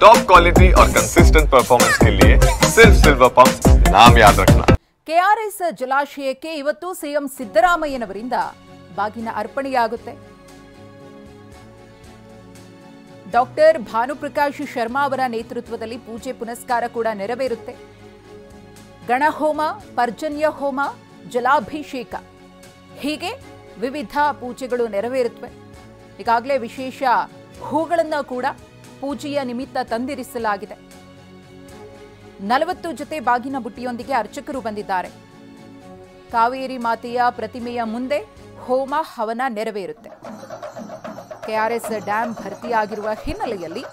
Top quality और consistent performance के लिए सिर्फ सिल्वर पंप्स नाम याद रखना। ಕೆಆರ್ಎಸ್ ಜಲಾಶಯಕ್ಕೆ ಇವತ್ತು ಸಿಎಂ ಸಿದ್ದರಾಮಯ್ಯನವರಿಂದ ಬಾಗಿನ ಅರ್ಪಣೆಯಾಗುತ್ತೆ. ಡಾಕ್ಟರ್ ಭಾನುಪ್ರಕಾಶ್ ಶರ್ಮಾ ಅವರ ನೇತೃತ್ವದಲ್ಲಿ ಪೂಜೆ ಪುನಸ್ಕಾರ ಕೂಡ ನೆರವೇರುತ್ತೆ. ಗಣಹೋಮ, ಪರ್ಜನ್ಯ ಹೋಮ, ಜಲಾಭಿಷೇಕ ಹೀಗೆ ವಿವಿಧ ಪೂಜೆಗಳು ನೆರವೇರುತ್ತವೆ. ಈಗಾಗಲೇ ವಿಶೇಷ ಹೂಗಳನ್ನು ಕೂಡ ಪೂಜೆಯ ನಿಮಿತ್ತ ತಂದಿರಿಸಲಾಗಿದೆ. 40 ಜೊತೆ ಬಾಗಿನ ಬುಟ್ಟಿಯೊಂದಿಗೆ ಅರ್ಚಕರು ಬಂದಿದ್ದಾರೆ. ಕಾವೇರಿ ಮಾತೆಯ ಪ್ರತಿಮೆಯ ಮುಂದೆ ಹೋಮ ಹವನ ನೆರವೇರುತ್ತೆ. ಕೆಆರ್ಎಸ್ ಡ್ಯಾಂ ಭರ್ತಿಯಾಗಿರುವ ಹಿನ್ನೆಲೆಯಲ್ಲಿ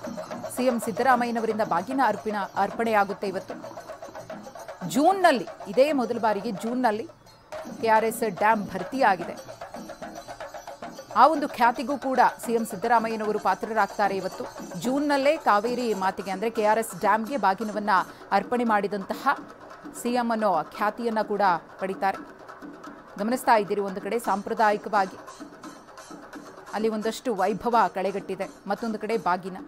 ಸಿಎಂ ಸಿದ್ದರಾಮಯ್ಯನವರಿಂದ ಬಾಗಿನ ಅರ್ಪಣೆಯಾಗುತ್ತೆ. ಇವತ್ತು ಜೂನ್ನಲ್ಲಿ, ಇದೇ ಮೊದಲ ಬಾರಿಗೆ ಜೂನ್ನಲ್ಲಿ ಕೆಆರ್ಎಸ್ ಡ್ಯಾಂ ಭರ್ತಿಯಾಗಿದೆ. ಆ ಒಂದು ಖ್ಯಾತಿಗೂ ಕೂಡ ಸಿಎಂ ಸಿದ್ದರಾಮಯ್ಯನವರು ಪಾತ್ರರಾಗ್ತಾರೆ. ಇವತ್ತು ಜೂನ್ನಲ್ಲೇ ಕಾವೇರಿ ಮಾತೆಗೆ ಅಂದರೆ ಕೆಆರ್ಎಸ್ ಡ್ಯಾಮ್ಗೆ ಬಾಗಿನವನ್ನ ಅರ್ಪಣೆ ಮಾಡಿದಂತಹ ಸಿಎಂ ಅನ್ನೋ ಖ್ಯಾತಿಯನ್ನ ಕೂಡ ಪಡಿತಾರೆ. ಗಮನಿಸ್ತಾ ಇದ್ದೀರಿ, ಒಂದು ಕಡೆ ಸಾಂಪ್ರದಾಯಿಕವಾಗಿ ಅಲ್ಲಿ ಒಂದಷ್ಟು ವೈಭವ ಕಳೆಗಟ್ಟಿದೆ, ಮತ್ತೊಂದು ಕಡೆ ಬಾಗಿನ.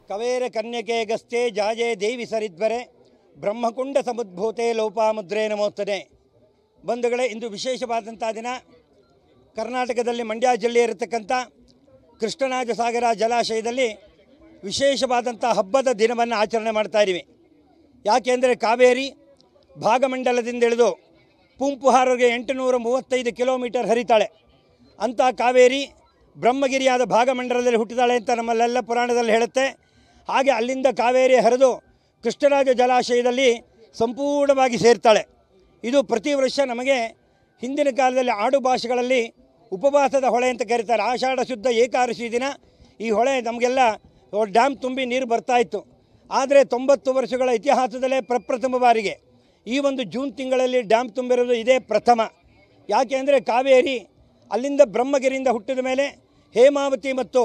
ಕವೇರ ಕನ್ಯಕೆ ಗಸ್ತೆ ಜಾಜೆ ದೇವಿ ಸರಿದ್ವರೆ ಬ್ರಹ್ಮಕುಂಡ ಸಮುದ್ಭೂತೆ ಲೋಪಾಮುದ್ರೇ ನಮೋಸ್ತದೆ. ಬಂಧುಗಳೇ, ಇಂದು ವಿಶೇಷವಾದಂಥ ದಿನ. ಕರ್ನಾಟಕದಲ್ಲಿ ಮಂಡ್ಯ ಜಿಲ್ಲೆ ಇರತಕ್ಕಂಥ ಕೃಷ್ಣರಾಜಸಾಗರ ಜಲಾಶಯದಲ್ಲಿ ವಿಶೇಷವಾದಂಥ ಹಬ್ಬದ ದಿನವನ್ನು ಆಚರಣೆ ಮಾಡ್ತಾ ಇದ್ದೀವಿ. ಯಾಕೆಂದರೆ ಕಾವೇರಿ ಭಾಗಮಂಡಲದಿಂದ ಹಿಡಿದು ಪೂಂಪುಹಾರ್ಗೆ 835 ಕಿಲೋಮೀಟರ್ ಹರಿತಾಳೆ. ಅಂಥ ಕಾವೇರಿ ಬ್ರಹ್ಮಗಿರಿಯಾದ ಭಾಗಮಂಡಲದಲ್ಲಿ ಹುಟ್ಟಿದಾಳೆ ಅಂತ ನಮ್ಮಲ್ಲೆಲ್ಲ ಪುರಾಣದಲ್ಲಿ ಹೇಳುತ್ತೆ. ಹಾಗೆ ಅಲ್ಲಿಂದ ಕಾವೇರಿ ಹರಿದು ಕೃಷ್ಣರಾಜ ಜಲಾಶಯದಲ್ಲಿ ಸಂಪೂರ್ಣವಾಗಿ ಸೇರ್ತಾಳೆ. ಇದು ಪ್ರತಿ ವರ್ಷ ನಮಗೆ ಹಿಂದಿನ ಕಾಲದಲ್ಲಿ ಆಡು ಭಾಷೆಗಳಲ್ಲಿ ಉಪವಾಸದ ಹೊಳೆ ಅಂತ ಕರೀತಾರೆ. ಆಷಾಢ ಶುದ್ಧ ಏಕಾದಶಿ ದಿನ ಈ ಹೊಳೆ ನಮಗೆಲ್ಲ ಡ್ಯಾಮ್ ತುಂಬಿ ನೀರು ಬರ್ತಾಯಿತ್ತು. ಆದರೆ 90 ವರ್ಷಗಳ ಇತಿಹಾಸದಲ್ಲೇ ಪ್ರಪ್ರಥಮ ಬಾರಿಗೆ ಈ ಒಂದು ಜೂನ್ ತಿಂಗಳಲ್ಲಿ ಡ್ಯಾಮ್ ತುಂಬಿರೋದು ಇದೇ ಪ್ರಥಮ. ಯಾಕೆ ಅಂದರೆ ಕಾವೇರಿ ಅಲ್ಲಿಂದ ಬ್ರಹ್ಮಗಿರಿಯಿಂದ ಹುಟ್ಟಿದ ಮೇಲೆ ಹೇಮಾವತಿ ಮತ್ತು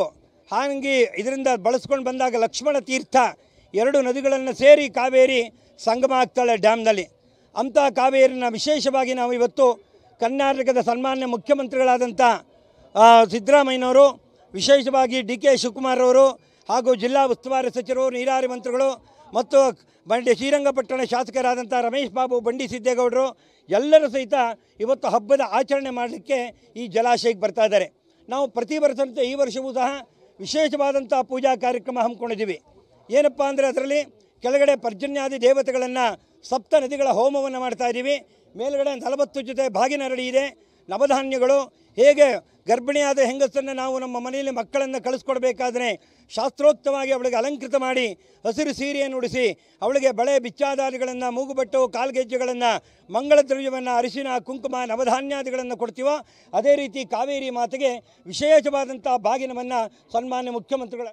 ಹಾಂಗಿ ಇದರಿಂದ ಬಳಸ್ಕೊಂಡು ಬಂದಾಗ ಲಕ್ಷ್ಮಣ ತೀರ್ಥ 2 ನದಿಗಳನ್ನು ಸೇರಿ ಕಾವೇರಿ ಸಂಗಮ ಆಗ್ತಾಳೆ ಡ್ಯಾಮ್ನಲ್ಲಿ. ಅಂಥ ಕಾವೇರಿನ ವಿಶೇಷವಾಗಿ ನಾವು ಇವತ್ತು ಕರ್ನಾಟಕದ ಸನ್ಮಾನ್ಯ ಮುಖ್ಯಮಂತ್ರಿಗಳಾದಂಥ ಸಿದ್ದರಾಮಯ್ಯನವರು, ವಿಶೇಷವಾಗಿ ಡಿ ಕೆ ಶಿವಕುಮಾರ್ ಅವರು ಹಾಗೂ ಜಿಲ್ಲಾ ಉಸ್ತುವಾರಿ ಸಚಿವರು, ನೀರಾವರಿ ಮಂತ್ರಿಗಳು ಮತ್ತು ಶ್ರೀರಂಗಪಟ್ಟಣ ಶಾಸಕರಾದಂಥ ರಮೇಶ್ ಬಾಬು, ಬಂಡಿ ಸಿದ್ದೇಗೌಡರು ಎಲ್ಲರೂ ಸಹಿತ ಇವತ್ತು ಹಬ್ಬದ ಆಚರಣೆ ಮಾಡಲಿಕ್ಕೆ ಈ ಜಲಾಶಯಕ್ಕೆ ಬರ್ತಾ ಇದ್ದಾರೆ. ನಾವು ಪ್ರತಿ ವರ್ಷದಂತೆ ಈ ವರ್ಷವೂ ಸಹ ವಿಶೇಷವಾದಂಥ ಪೂಜಾ ಕಾರ್ಯಕ್ರಮ ಹಮ್ಮಿಕೊಂಡಿದ್ದೀವಿ. ಏನಪ್ಪ ಅಂದರೆ ಅದರಲ್ಲಿ ಕೆಳಗಡೆ ಪರ್ಜನ್ಯಾದಿ ದೇವತೆಗಳನ್ನು, ಸಪ್ತ ನದಿಗಳ ಹೋಮವನ್ನು ಮಾಡ್ತಾ ಇದ್ದೀವಿ. ಮೇಲ್ಗಡೆ 40 ಜೊತೆ ಬಾಗಿನ ರೆಡಿ ಇದೆ. ನವಧಾನ್ಯಗಳು, ಹೇಗೆ ಗರ್ಭಿಣಿಯಾದ ಹೆಂಗಸನ್ನು ನಾವು ನಮ್ಮ ಮನೆಯಲ್ಲಿ ಮಕ್ಕಳನ್ನು ಕಳಿಸ್ಕೊಡ್ಬೇಕಾದ್ರೆ ಶಾಸ್ತ್ರೋಕ್ತವಾಗಿ ಅವಳಿಗೆ ಅಲಂಕೃತ ಮಾಡಿ ಹಸಿರು ಸೀರೆಯನ್ನು ಉಡಿಸಿ ಅವಳಿಗೆ ಬಳೆ, ಬಿಚ್ಚಾದಾದಿಗಳನ್ನು, ಮೂಗುಬಟ್ಟು, ಕಾಲ್ಗೆಜ್ಜೆಗಳನ್ನು, ಮಂಗಳ ದ್ರವ್ಯವನ್ನು, ಅರಿಶಿನ, ಕುಂಕುಮ, ನವಧಾನ್ಯಾದಿಗಳನ್ನು ಕೊಡ್ತೀವೋ ಅದೇ ರೀತಿ ಕಾವೇರಿ ಮಾತೆಗೆ ವಿಶೇಷವಾದಂಥ ಬಾಗಿನವನ್ನು ಸನ್ಮಾನ್ಯ ಮುಖ್ಯಮಂತ್ರಿಗಳ